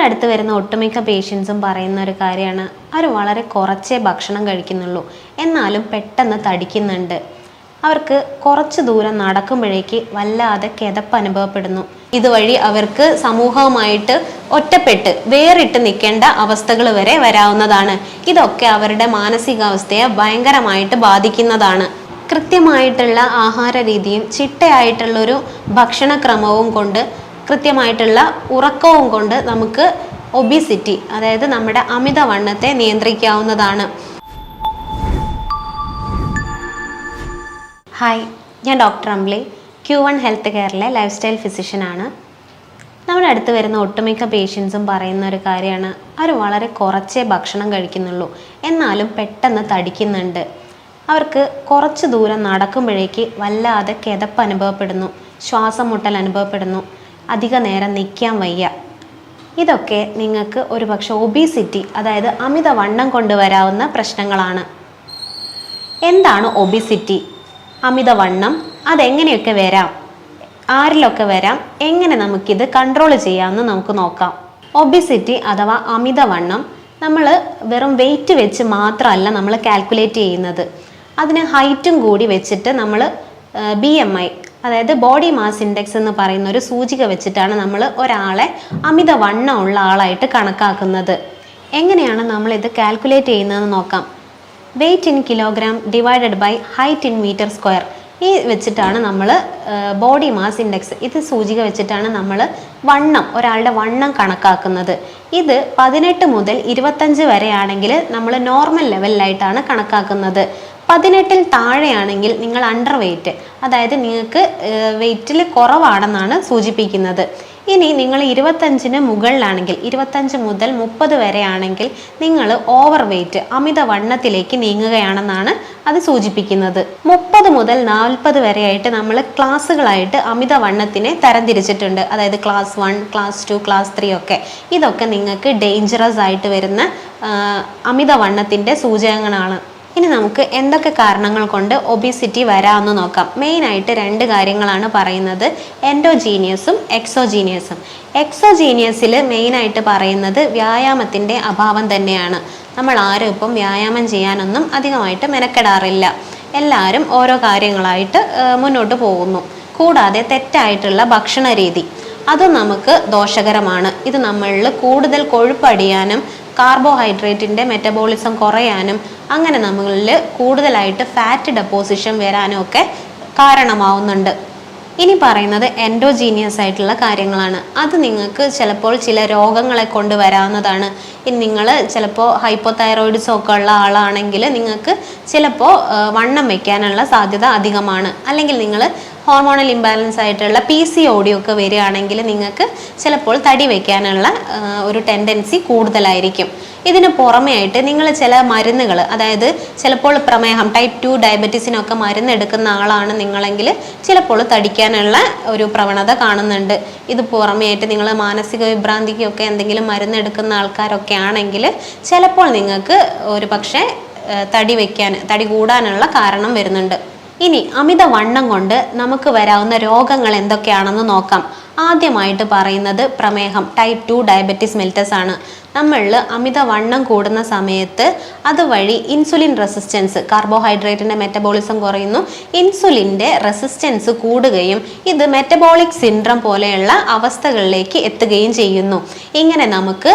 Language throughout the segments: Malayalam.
അടുത്ത് വരുന്ന ഒട്ടുമിക്ക പേഷ്യൻസും പറയുന്ന ഒരു കാര്യമാണ്, അവർ വളരെ കുറച്ചേ ഭക്ഷണം കഴിക്കുന്നുള്ളൂ, എന്നാലും പെട്ടെന്ന് തടിക്കുന്നുണ്ട്. അവർക്ക് കുറച്ച് ദൂരം നടക്കുമ്പോഴേക്ക് വല്ലാതെ കിതപ്പ് അനുഭവപ്പെടുന്നു. ഇതുവഴി അവർക്ക് സമൂഹവുമായിട്ട് ഒറ്റപ്പെട്ട് വേറിട്ട് നിൽക്കേണ്ട അവസ്ഥകൾ വരെ വരാവുന്നതാണ്. ഇതൊക്കെ അവരുടെ മാനസികാവസ്ഥയെ ഭയങ്കരമായിട്ട് ബാധിക്കുന്നതാണ്. കൃത്യമായിട്ടുള്ള ആഹാര രീതിയും ചിട്ടയായിട്ടുള്ളൊരു ഭക്ഷണക്രമവും കൊണ്ട്, കൃത്യമായിട്ടുള്ള ഉറക്കവും കൊണ്ട് നമുക്ക് ഒബിസിറ്റി, അതായത് നമ്മുടെ അമിതവണ്ണത്തെ നിയന്ത്രിക്കാവുന്നതാണ്. ഹായ്, ഞാൻ ഡോക്ടർ അംബ്ലി, Q1 ഹെൽത്ത് കെയറിലെ ലൈഫ് സ്റ്റൈൽ ഫിസിഷ്യനാണ്. നമ്മുടെ അടുത്ത് വരുന്ന ഒട്ടുമിക്ക പേഷ്യൻസും പറയുന്ന ഒരു കാര്യമാണ്, അവർ വളരെ കുറച്ചേ ഭക്ഷണം കഴിക്കുന്നുള്ളൂ, എന്നാലും പെട്ടെന്ന് തടിക്കുന്നുണ്ട്. അവർക്ക് കുറച്ച് ദൂരം നടക്കുമ്പോഴേക്ക് വല്ലാതെ കിതപ്പ് അനുഭവപ്പെടുന്നു, ശ്വാസം മുട്ടൽ അനുഭവപ്പെടുന്നു, അധിക നേരം നിൽക്കാൻ വയ്യ. ഇതൊക്കെ നിങ്ങൾക്ക് ഒരുപക്ഷെ ഒബിസിറ്റി, അതായത് അമിതവണ്ണം കൊണ്ടുവരാവുന്ന പ്രശ്നങ്ങളാണ്. എന്താണ് ഒബിസിറ്റി, അമിതവണ്ണം, അതെങ്ങനെയൊക്കെ വരാം, ആരിലൊക്കെ വരാം, എങ്ങനെ നമുക്കിത് കൺട്രോൾ ചെയ്യാമെന്ന് നമുക്ക് നോക്കാം. ഒബിസിറ്റി അഥവാ അമിതവണ്ണം നമ്മൾ വെറും വെയിറ്റ് വെച്ച് മാത്രമല്ല നമ്മൾ കാൽക്കുലേറ്റ് ചെയ്യുന്നത്. അതിന് ഹൈറ്റും കൂടി വെച്ചിട്ട് നമ്മൾ BMI, അതായത് ബോഡി മാസ് ഇൻഡെക്സ് എന്ന് പറയുന്ന ഒരു സൂചിക വെച്ചിട്ടാണ് നമ്മൾ ഒരാളെ അമിതവണ്ണം ഉള്ള ആളായിട്ട് കണക്കാക്കുന്നത്. എങ്ങനെയാണ് നമ്മളിത് കാൽക്കുലേറ്റ് ചെയ്യുന്നതെന്ന് നോക്കാം. Weight in kilogram divided by height in meter square, ഈ വെച്ചിട്ടാണ് നമ്മൾ ബോഡി മാസ് ഇൻഡെക്സ്, ഇത് സൂചിക വെച്ചിട്ടാണ് നമ്മൾ വണ്ണം, ഒരാളുടെ വണ്ണം കണക്കാക്കുന്നത്. ഇത് 18 മുതൽ 25 വരെയാണെങ്കിൽ നമ്മൾ നോർമൽ ലെവലിലായിട്ടാണ് കണക്കാക്കുന്നത്. 18-ൽ താഴെയാണെങ്കിൽ നിങ്ങൾ അണ്ടർ വെയ്റ്റ്, അതായത് നിങ്ങൾക്ക് വെയ്റ്റിൽ കുറവാണെന്നാണ് സൂചിപ്പിക്കുന്നത്. ഇനി നിങ്ങൾ 25-ന് മുകളിലാണെങ്കിൽ, 25 മുതൽ 30 വരെ ആണെങ്കിൽ നിങ്ങൾ ഓവർ വെയ്റ്റ്, അമിതവണ്ണത്തിലേക്ക് നീങ്ങുകയാണെന്നാണ് അത് സൂചിപ്പിക്കുന്നത്. 30 മുതൽ 40 വരെയായിട്ട് നമ്മൾ ക്ലാസ്സുകളായിട്ട് അമിതവണ്ണത്തിനെ തരംതിരിച്ചിട്ടുണ്ട്. അതായത് ക്ലാസ് 1, ക്ലാസ് 2, ക്ലാസ് 3 ഒക്കെ. ഇതൊക്കെ നിങ്ങൾക്ക് ഡേഞ്ചറസ് ആയിട്ട് വരുന്ന അമിതവണ്ണത്തിൻ്റെ സൂചകങ്ങളാണ്. ഇനി നമുക്ക് എന്തൊക്കെ കാരണങ്ങൾ കൊണ്ട് ഒബിസിറ്റി വരാമെന്ന് നോക്കാം. മെയിനായിട്ട് 2 കാര്യങ്ങളാണ് പറയുന്നത്, എൻഡോജീനിയസും എക്സോജീനിയസും. എക്സോജീനിയസിൽ മെയിനായിട്ട് പറയുന്നത് വ്യായാമത്തിൻ്റെ അഭാവം തന്നെയാണ്. നമ്മൾ ആരും ഇപ്പം വ്യായാമം ചെയ്യാനൊന്നും അധികമായിട്ട് മെനക്കെടാറില്ല. എല്ലാവരും ഓരോ കാര്യങ്ങളായിട്ട് മുന്നോട്ട് പോകുന്നു. കൂടാതെ തെറ്റായിട്ടുള്ള ഭക്ഷണ രീതി, അതും നമുക്ക് ദോഷകരമാണ്. ഇത് നമ്മളിൽ കൂടുതൽ കൊഴുപ്പടിയാനും കാർബോഹൈഡ്രേറ്റിൻ്റെ മെറ്റബോളിസം കുറയാനും അങ്ങനെ നമ്മളിൽ കൂടുതലായിട്ട് ഫാറ്റ് ഡെപ്പോസിഷൻ വരാനും ഒക്കെ കാരണമാവുന്നുണ്ട്. ഇനി പറയുന്നത് എൻഡോജീനിയസ് ആയിട്ടുള്ള കാര്യങ്ങളാണ്. അത് നിങ്ങൾക്ക് ചിലപ്പോൾ ചില രോഗങ്ങളെ കൊണ്ട് വരാവുന്നതാണ്. ഇനി നിങ്ങൾ ചിലപ്പോൾ ഹൈപ്പോതൈറോയിഡിസം ഒക്കെ ഉള്ള ആളാണെങ്കിൽ നിങ്ങൾക്ക് ചിലപ്പോൾ വണ്ണം വയ്ക്കാനുള്ള സാധ്യത അധികമാണ്. അല്ലെങ്കിൽ നിങ്ങൾ ഹോർമോണൽ ഇംബാലൻസ് ആയിട്ടുള്ള PCOD ഒക്കെ വരികയാണെങ്കിൽ നിങ്ങൾക്ക് ചിലപ്പോൾ തടി വയ്ക്കാനുള്ള ഒരു ടെൻഡൻസി കൂടുതലായിരിക്കും. ഇതിന് പുറമേ ആയിട്ട് നിങ്ങൾ ചില മരുന്നുകൾ, അതായത് ചിലപ്പോൾ പ്രമേഹം, ടൈപ്പ് 2 ഡയബറ്റീസിനൊക്കെ മരുന്ന് എടുക്കുന്ന ആളാണ് നിങ്ങളെങ്കിൽ ചിലപ്പോൾ തടിക്കാനുള്ള ഒരു പ്രവണത കാണുന്നുണ്ട്. ഇത് പുറമേ ആയിട്ട് നിങ്ങൾ മാനസിക വിഭ്രാന്തിക്കൊക്കെ എന്തെങ്കിലും മരുന്ന് എടുക്കുന്ന ആൾക്കാരൊക്കെ ആണെങ്കിൽ ചിലപ്പോൾ നിങ്ങൾക്ക് ഒരു പക്ഷേ തടി കൂടാനുള്ള കാരണം വരുന്നുണ്ട്. ഇനി അമിതവണ്ണം കൊണ്ട് നമുക്ക് വരാവുന്ന രോഗങ്ങൾ എന്തൊക്കെയാണെന്ന് നോക്കാം. ആദ്യമായിട്ട് പറയുന്നത് പ്രമേഹം, ടൈപ്പ് 2 ഡയബറ്റീസ് മെലിറ്റസ് ആണ്. നമ്മളിൽ അമിതവണ്ണം കൂടുന്ന സമയത്ത് അതുവഴി ഇൻസുലിൻ റെസിസ്റ്റൻസ്, കാർബോഹൈഡ്രേറ്റിൻ്റെ മെറ്റബോളിസം കുറയുന്നു, ഇൻസുലിൻ്റെ റെസിസ്റ്റൻസ് കൂടുകയും ഇത് മെറ്റബോളിക് സിൻഡ്രം പോലെയുള്ള അവസ്ഥകളിലേക്ക് എത്തുകയും ചെയ്യുന്നു. ഇങ്ങനെ നമുക്ക്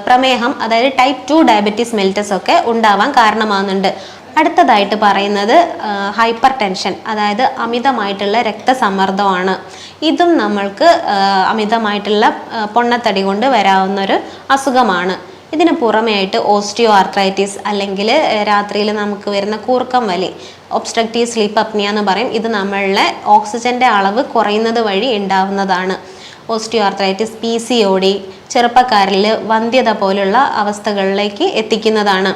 പ്രമേഹം, അതായത് ടൈപ്പ് 2 ഡയബറ്റീസ് മെലിറ്റസ് ഒക്കെ ഉണ്ടാവാൻ കാരണമാകുന്നുണ്ട്. അടുത്തതായിട്ട് പറയുന്നത് ഹൈപ്പർ ടെൻഷൻ, അതായത് അമിതമായിട്ടുള്ള രക്തസമ്മർദ്ദമാണ്. ഇതും നമ്മൾക്ക് അമിതമായിട്ടുള്ള പൊണ്ണത്തടി കൊണ്ട് വരാവുന്നൊരു അസുഖമാണ്. ഇതിന് പുറമേ ആയിട്ട് ഓസ്റ്റിയോ ആർത്രൈറ്റിസ്, അല്ലെങ്കിൽ രാത്രിയിൽ നമുക്ക് വരുന്ന കൂർക്കം വലി, ഒബ്സ്ട്രക്റ്റീവ് സ്ലീപ്പ് അപ്നിയ എന്ന് പറയും. ഇത് നമ്മളുടെ ഓക്സിജൻ്റെ അളവ് കുറയുന്നത് വഴി ഉണ്ടാവുന്നതാണ്. ഓസ്റ്റിയോ ആർത്രൈറ്റിസ്, PCOD ചെറുപ്പക്കാരിൽ വന്ധ്യത പോലുള്ള അവസ്ഥകളിലേക്ക് എത്തിക്കുന്നതാണ്.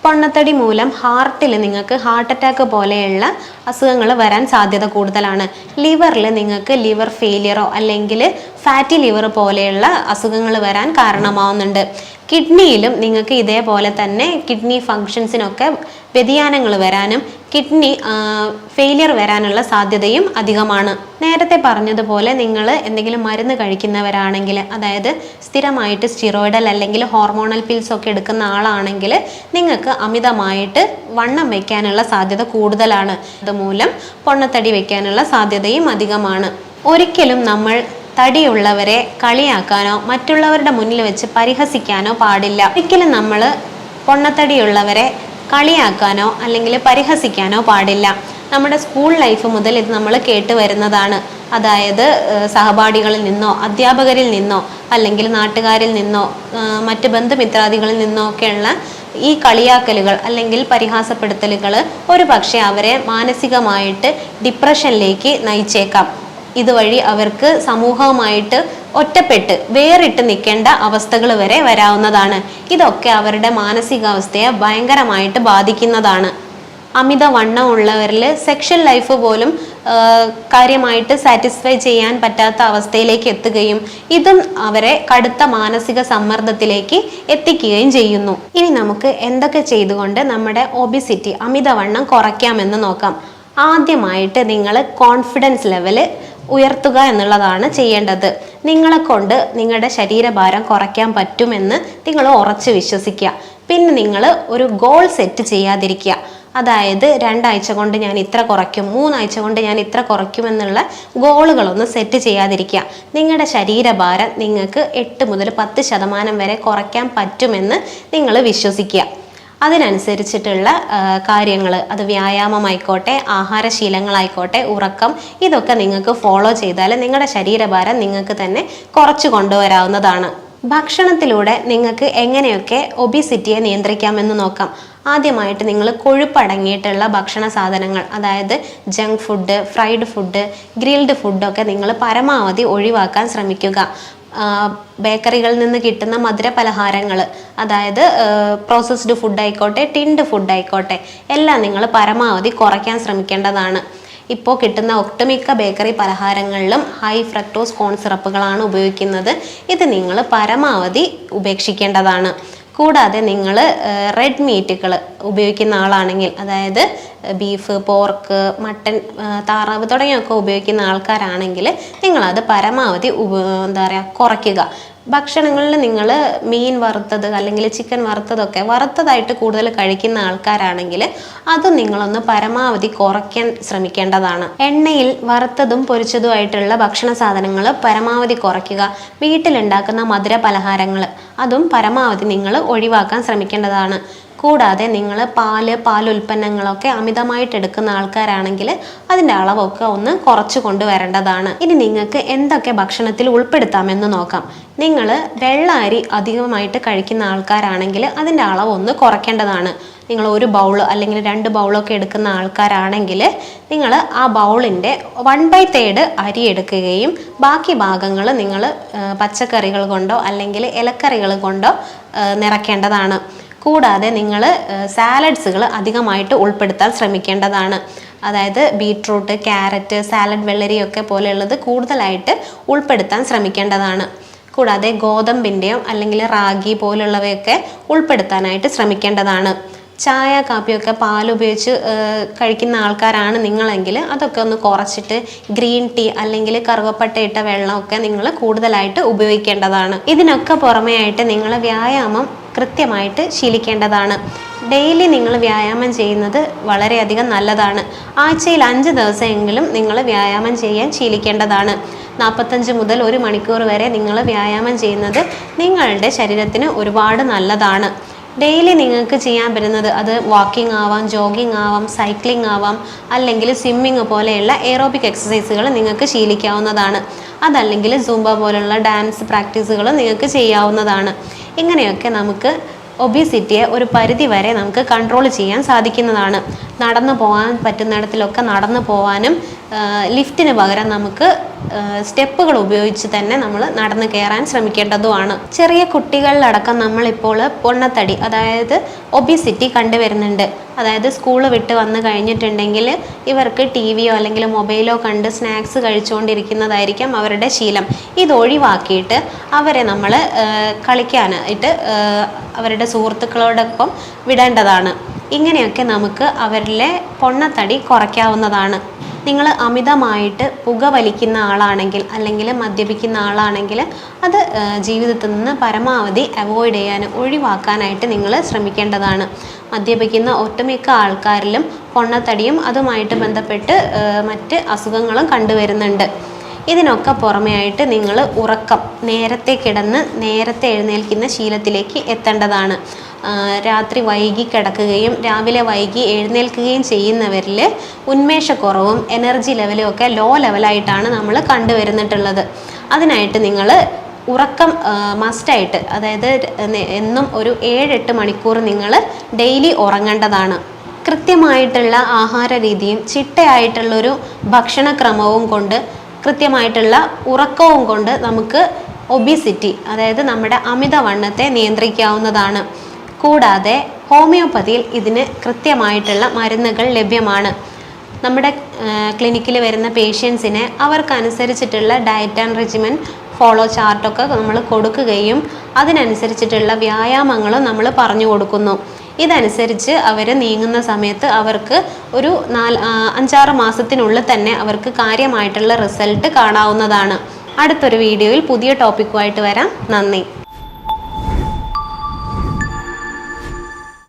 പൊണ്ണത്തടി മൂലം ഹാർട്ടിൽ നിങ്ങൾക്ക് ഹാർട്ട് അറ്റാക്ക് പോലെയുള്ള അസുഖങ്ങൾ വരാൻ സാധ്യത കൂടുതലാണ്. ലിവറിൽ നിങ്ങൾക്ക് ലിവർ ഫെയിലിയറോ അല്ലെങ്കിൽ ഫാറ്റി ലിവർ പോലെയുള്ള അസുഖങ്ങൾ വരാൻ കാരണമാവുന്നുണ്ട്. കിഡ്നിയിലും നിങ്ങൾക്ക് ഇതേപോലെ തന്നെ കിഡ്നി ഫങ്ഷൻസിനൊക്കെ വ്യതിയാനങ്ങൾ വരാനും കിഡ്നി ഫെയിലിയർ വരാനുള്ള സാധ്യതയും അധികമാണ്. നേരത്തെ പറഞ്ഞതുപോലെ നിങ്ങൾ എന്തെങ്കിലും മരുന്ന് കഴിക്കുന്നവരാണെങ്കിൽ, അതായത് സ്ഥിരമായിട്ട് സ്റ്റിറോയിഡൽ അല്ലെങ്കിൽ ഹോർമോണൽ പിൽസ് ഒക്കെ എടുക്കുന്ന ആളാണെങ്കിൽ നിങ്ങൾക്ക് അമിതമായിട്ട് വണ്ണം വയ്ക്കാനുള്ള സാധ്യത കൂടുതലാണ്. അതുമൂലം പൊണ്ണത്തടി വയ്ക്കാനുള്ള സാധ്യതയും അധികമാണ്. ഒരിക്കലും നമ്മൾ തടിയുള്ളവരെ കളിയാക്കാനോ മറ്റുള്ളവരുടെ മുന്നിൽ വെച്ച് പരിഹസിക്കാനോ പാടില്ല. ഒരിക്കലും നമ്മൾ പൊണ്ണത്തടിയുള്ളവരെ കളിയാക്കാനോ അല്ലെങ്കിൽ പരിഹസിക്കാനോ പാടില്ല. നമ്മുടെ സ്കൂൾ ലൈഫ് മുതൽ ഇത് നമ്മൾ കേട്ട് വരുന്നതാണ്. അതായത് സഹപാഠികളിൽ നിന്നോ അധ്യാപകരിൽ നിന്നോ അല്ലെങ്കിൽ നാട്ടുകാരിൽ നിന്നോ മറ്റ് ബന്ധുമിത്രാദികളിൽ നിന്നോ ഒക്കെയുള്ള ഈ കളിയാക്കലുകൾ അല്ലെങ്കിൽ പരിഹാസപ്പെടുത്തലുകൾ ഒരു പക്ഷേ അവരെ മാനസികമായിട്ട് ഡിപ്രഷനിലേക്ക് നയിച്ചേക്കാം. ഇതുവഴി അവർക്ക് സമൂഹവുമായിട്ട് ഒറ്റപ്പെട്ട് വേറിട്ട് നിൽക്കേണ്ട അവസ്ഥകൾ വരെ വരാവുന്നതാണ്. ഇതൊക്കെ അവരുടെ മാനസികാവസ്ഥയെ ഭയങ്കരമായിട്ട് ബാധിക്കുന്നതാണ്. അമിത വണ്ണം ഉള്ളവരിൽ സെക്ഷൽ ലൈഫ് പോലും കാര്യമായിട്ട് സാറ്റിസ്ഫൈ ചെയ്യാൻ പറ്റാത്ത അവസ്ഥയിലേക്ക് എത്തുകയും ഇതും അവരെ കടുത്ത മാനസിക സമ്മർദ്ദത്തിലേക്ക് എത്തിക്കുകയും ചെയ്യുന്നു. ഇനി നമുക്ക് എന്തൊക്കെ ചെയ്തുകൊണ്ട് നമ്മുടെ ഒബിസിറ്റി അമിതവണ്ണം കുറയ്ക്കാമെന്ന് നോക്കാം. ആദ്യമായിട്ട് നിങ്ങൾ കോൺഫിഡൻസ് ലെവല് ഉയർത്തുക എന്നുള്ളതാണ് ചെയ്യേണ്ടത്. നിങ്ങളെ കൊണ്ട് നിങ്ങളുടെ ശരീരഭാരം കുറയ്ക്കാൻ പറ്റുമെന്ന് നിങ്ങൾ ഉറച്ച് വിശ്വസിക്കുക. പിന്നെ നിങ്ങൾ ഒരു ഗോൾ സെറ്റ് ചെയ്യാതിരിക്കുക. അതായത് 2 ആഴ്ച കൊണ്ട് ഞാൻ ഇത്ര കുറയ്ക്കും, 3 ആഴ്ച കൊണ്ട് ഞാൻ ഇത്ര കുറയ്ക്കുമെന്നുള്ള ഗോളുകളൊന്നും സെറ്റ് ചെയ്യാതിരിക്കുക. നിങ്ങളുടെ ശരീരഭാരം നിങ്ങൾക്ക് 8 മുതൽ 10% വരെ കുറയ്ക്കാൻ പറ്റുമെന്ന് നിങ്ങൾ വിശ്വസിക്കുക. അതിനനുസരിച്ചിട്ടുള്ള കാര്യങ്ങൾ, അത് വ്യായാമമായിക്കോട്ടെ, ആഹാരശീലങ്ങളായിക്കോട്ടെ, ഉറക്കം, ഇതൊക്കെ നിങ്ങൾക്ക് ഫോളോ ചെയ്താൽ നിങ്ങളുടെ ശരീരഭാരം നിങ്ങൾക്ക് തന്നെ കുറച്ച് കൊണ്ടുവരാവുന്നതാണ്. ഭക്ഷണത്തിലൂടെ നിങ്ങൾക്ക് എങ്ങനെയൊക്കെ ഒബിസിറ്റിയെ നിയന്ത്രിക്കാമെന്ന് നോക്കാം. ആദ്യമായിട്ട് നിങ്ങൾ കൊഴുപ്പടങ്ങിയിട്ടുള്ള ഭക്ഷണ സാധനങ്ങൾ, അതായത് junk food, fried food, grilled ഫുഡൊക്കെ നിങ്ങൾ പരമാവധി ഒഴിവാക്കാൻ ശ്രമിക്കുക. ബേക്കറികളിൽ നിന്ന് കിട്ടുന്ന മധുര പലഹാരങ്ങൾ, അതായത് പ്രോസസ്ഡ് ഫുഡ് ആയിക്കോട്ടെ, ടിൻഡ് ഫുഡ് ആയിക്കോട്ടെ, എല്ലാം നിങ്ങൾ പരമാവധി കുറയ്ക്കാൻ ശ്രമിക്കേണ്ടതാണ്. ഇപ്പോൾ കിട്ടുന്ന ഒട്ടുമിക്ക ബേക്കറി പലഹാരങ്ങളിലും ഹൈ ഫ്രക്ടോസ് കോൺ സിറപ്പുകളാണ് ഉപയോഗിക്കുന്നത്. ഇത് നിങ്ങൾ പരമാവധി ഉപേക്ഷിക്കേണ്ടതാണ്. കൂടാതെ നിങ്ങൾ റെഡ് മീറ്റുകൾ ഉപയോഗിക്കുന്ന ആളാണെങ്കിൽ, അതായത് ബീഫ്, പോർക്ക്, മട്ടൻ, താറാവ് തുടങ്ങിയൊക്കെ ഉപയോഗിക്കുന്ന ആൾക്കാരാണെങ്കിൽ നിങ്ങളത് പരമാവധി കുറയ്ക്കുക. ഭക്ഷണങ്ങളിൽ നിങ്ങൾ മീൻ വറുത്തത് അല്ലെങ്കിൽ ചിക്കൻ വറുത്തതൊക്കെ വറുത്തതായിട്ട് കൂടുതൽ കഴിക്കുന്ന ആൾക്കാരാണെങ്കിൽ അത് നിങ്ങളൊന്ന് പരമാവധി കുറയ്ക്കാൻ ശ്രമിക്കേണ്ടതാണ്. എണ്ണയിൽ വറുത്തതും പൊരിച്ചതുമായിട്ടുള്ള ഭക്ഷണ സാധനങ്ങൾ പരമാവധി കുറയ്ക്കുക. വീട്ടിലുണ്ടാക്കുന്ന മധുര പലഹാരങ്ങൾ അതും പരമാവധി നിങ്ങൾ ഒഴിവാക്കാൻ ശ്രമിക്കേണ്ടതാണ്. കൂടാതെ നിങ്ങൾ പാലുൽപ്പന്നങ്ങളൊക്കെ അമിതമായിട്ട് എടുക്കുന്ന ആൾക്കാരാണെങ്കിൽ അതിൻ്റെ അളവൊക്കെ ഒന്ന് കുറച്ച് കൊണ്ടുവരേണ്ടതാണ്. ഇനി നിങ്ങൾക്ക് എന്തൊക്കെ ഭക്ഷണത്തിൽ ഉൾപ്പെടുത്താമെന്ന് നോക്കാം. നിങ്ങൾ വെള്ള അരി അധികമായിട്ട് കഴിക്കുന്ന ആൾക്കാരാണെങ്കിൽ അതിൻ്റെ അളവ് ഒന്ന് കുറയ്ക്കേണ്ടതാണ്. നിങ്ങൾ 1 ബൗൾ അല്ലെങ്കിൽ 2 ബൗളൊക്കെ എടുക്കുന്ന ആൾക്കാരാണെങ്കിൽ നിങ്ങൾ ആ ബൗളിൻ്റെ 1/3 അരി എടുക്കുകയും ബാക്കി ഭാഗങ്ങൾ നിങ്ങൾ പച്ചക്കറികൾ കൊണ്ടോ അല്ലെങ്കിൽ ഇലക്കറികൾ കൊണ്ടോ നിറയ്ക്കേണ്ടതാണ്. കൂടാതെ നിങ്ങൾ സാലഡ്സുകൾ അധികമായിട്ട് ഉൾപ്പെടുത്താൻ ശ്രമിക്കേണ്ടതാണ്. അതായത് ബീട്രൂട്ട്, ക്യാരറ്റ്, സാലഡ് വെള്ളരിയൊക്കെ പോലെയുള്ളത് കൂടുതലായിട്ട് ഉൾപ്പെടുത്താൻ ശ്രമിക്കേണ്ടതാണ്. കൂടാതെ ഗോതമ്പിൻ്റെയോ അല്ലെങ്കിൽ റാഗി പോലുള്ളവയൊക്കെ ഉൾപ്പെടുത്താനായിട്ട് ശ്രമിക്കേണ്ടതാണ്. ചായ, കാപ്പിയൊക്കെ പാലുപയോഗിച്ച് കഴിക്കുന്ന ആൾക്കാരാണ് നിങ്ങളെങ്കിൽ അതൊക്കെ ഒന്ന് കുറച്ചിട്ട് ഗ്രീൻ ടീ അല്ലെങ്കിൽ കറുവപ്പട്ടയിട്ട വെള്ളമൊക്കെ നിങ്ങൾ കൂടുതലായിട്ട് ഉപയോഗിക്കേണ്ടതാണ്. ഇതിനൊക്കെ പുറമേ ആയിട്ട് നിങ്ങൾ വ്യായാമം കൃത്യമായിട്ട് ശീലിക്കേണ്ടതാണ്. ഡെയിലി നിങ്ങൾ വ്യായാമം ചെയ്യുന്നത് വളരെയധികം നല്ലതാണ്. ആഴ്ചയിൽ 5 ദിവസമെങ്കിലും നിങ്ങൾ വ്യായാമം ചെയ്യാൻ ശീലിക്കേണ്ടതാണ്. 45 മുതൽ 1 മണിക്കൂർ വരെ നിങ്ങൾ വ്യായാമം ചെയ്യുന്നത് നിങ്ങളുടെ ശരീരത്തിന് ഒരുപാട് നല്ലതാണ്. ഡെയിലി നിങ്ങൾക്ക് ചെയ്യാൻ പറ്റുന്നത് അത് വാക്കിംഗ് ആവാം, ജോഗിങ് ആവാം, സൈക്ലിംഗ് ആവാം, അല്ലെങ്കിൽ സ്വിമ്മിങ് പോലെയുള്ള എയറോബിക് എക്സസൈസുകൾ നിങ്ങൾക്ക് ശീലിക്കാവുന്നതാണ്. അതല്ലെങ്കിൽ സൂംബ പോലുള്ള ഡാൻസ് പ്രാക്ടീസുകൾ നിങ്ങൾക്ക് ചെയ്യാവുന്നതാണ്. ഇങ്ങനെയൊക്കെ നമുക്ക് ഒബിസിറ്റിയെ ഒരു പരിധി വരെ നമുക്ക് കൺട്രോൾ ചെയ്യാൻ സാധിക്കുന്നതാണ്. നടന്നു പോകാൻ പറ്റുന്നിടത്തിലൊക്കെ നടന്നു പോകാനും ലിഫ്റ്റിന് പകരം നമുക്ക് സ്റ്റെപ്പുകൾ ഉപയോഗിച്ച് തന്നെ നമ്മൾ നടന്ന് കയറാൻ ശ്രമിക്കേണ്ടതുമാണ്. ചെറിയ കുട്ടികളിലടക്കം നമ്മളിപ്പോൾ പൊണ്ണത്തടി, അതായത് ഒബിസിറ്റി കണ്ടുവരുന്നുണ്ട്. അതായത് സ്കൂൾ വിട്ട് വന്ന് കഴിഞ്ഞിട്ടുണ്ടെങ്കിൽ ഇവർക്ക് ടിവിയോ അല്ലെങ്കിൽ മൊബൈലോ കണ്ട് സ്നാക്സ് കഴിച്ചുകൊണ്ടിരിക്കുന്നതായിരിക്കാം അവരുടെ ശീലം. ഇത് ഒഴിവാക്കിയിട്ട് അവരെ നമ്മൾ കളിക്കാനായിട്ട് അവരുടെ സുഹൃത്തുക്കളോടൊപ്പം വിടേണ്ടതാണ്. ഇങ്ങനെയൊക്കെ നമുക്ക് അവരിലെ പൊണ്ണത്തടി കുറയ്ക്കാവുന്നതാണ്. നിങ്ങൾ അമിതമായിട്ട് പുകവലിക്കുന്ന ആളാണെങ്കിൽ അല്ലെങ്കിൽ മദ്യപിക്കുന്ന ആളാണെങ്കിൽ അത് ജീവിതത്തിൽ നിന്ന് പരമാവധി അവോയ്ഡ് ഒഴിവാക്കാനായിട്ട് നിങ്ങൾ ശ്രമിക്കേണ്ടതാണ്. മദ്യപിക്കുന്ന ഒട്ടുമിക്ക ആൾക്കാരിലും പൊണ്ണത്തടിയും അതുമായിട്ട് ബന്ധപ്പെട്ട് മറ്റ് അസുഖങ്ങളും കണ്ടുവരുന്നുണ്ട്. ഇതിനൊക്കെ പുറമെ ആയിട്ട് നിങ്ങൾ ഉറക്കം, നേരത്തെ കിടന്ന് നേരത്തെ എഴുന്നേൽക്കുന്ന ശീലത്തിലേക്ക് എത്തേണ്ടതാണ്. രാത്രി വൈകി കിടക്കുകയും രാവിലെ വൈകി എഴുന്നേൽക്കുകയും ചെയ്യുന്നവരിൽ ഉന്മേഷക്കുറവും എനർജി ലെവലും ഒക്കെ ലോ ലെവലായിട്ടാണ് നമ്മൾ കണ്ടുവരുന്നിട്ടുള്ളത്. അതിനായിട്ട് നിങ്ങൾ ഉറക്കം മസ്റ്റായിട്ട്, അതായത് എന്നും ഒരു 7-8 മണിക്കൂർ നിങ്ങൾ ഡെയിലി ഉറങ്ങേണ്ടതാണ്. കൃത്യമായിട്ടുള്ള ആഹാര രീതിയും ചിട്ടയായിട്ടുള്ളൊരു ഭക്ഷണക്രമവും കൊണ്ട് കൃത്യമായിട്ടുള്ള ഉറക്കവും കൊണ്ട് നമുക്ക് ഒബിസിറ്റി, അതായത് നമ്മുടെ അമിതവണ്ണത്തെ നിയന്ത്രിക്കാവുന്നതാണ്. കൂടാതെ ഹോമിയോപ്പതിയിൽ ഇതിന് കൃത്യമായിട്ടുള്ള മരുന്നുകൾ ലഭ്യമാണ്. നമ്മുടെ ക്ലിനിക്കിൽ വരുന്ന പേഷ്യൻസിനെ അവർക്കനുസരിച്ചിട്ടുള്ള ഡയറ്റ് ആൻഡ് റെജിമെൻ ഫോളോ ചാർട്ടൊക്കെ നമ്മൾ കൊടുക്കുകയും അതിനനുസരിച്ചിട്ടുള്ള വ്യായാമങ്ങളും നമ്മൾ പറഞ്ഞു കൊടുക്കുന്നു. ഇതനുസരിച്ച് അവർ നീങ്ങുന്ന സമയത്ത് അവർക്ക് ഒരു 5-6 മാസത്തിനുള്ളിൽ തന്നെ അവർക്ക് കാര്യമായിട്ടുള്ള റിസൾട്ട് കാണാവുന്നതാണ്. അടുത്തൊരു വീഡിയോയിൽ പുതിയ ടോപ്പിക്കുമായിട്ട് വരാം. നന്ദി.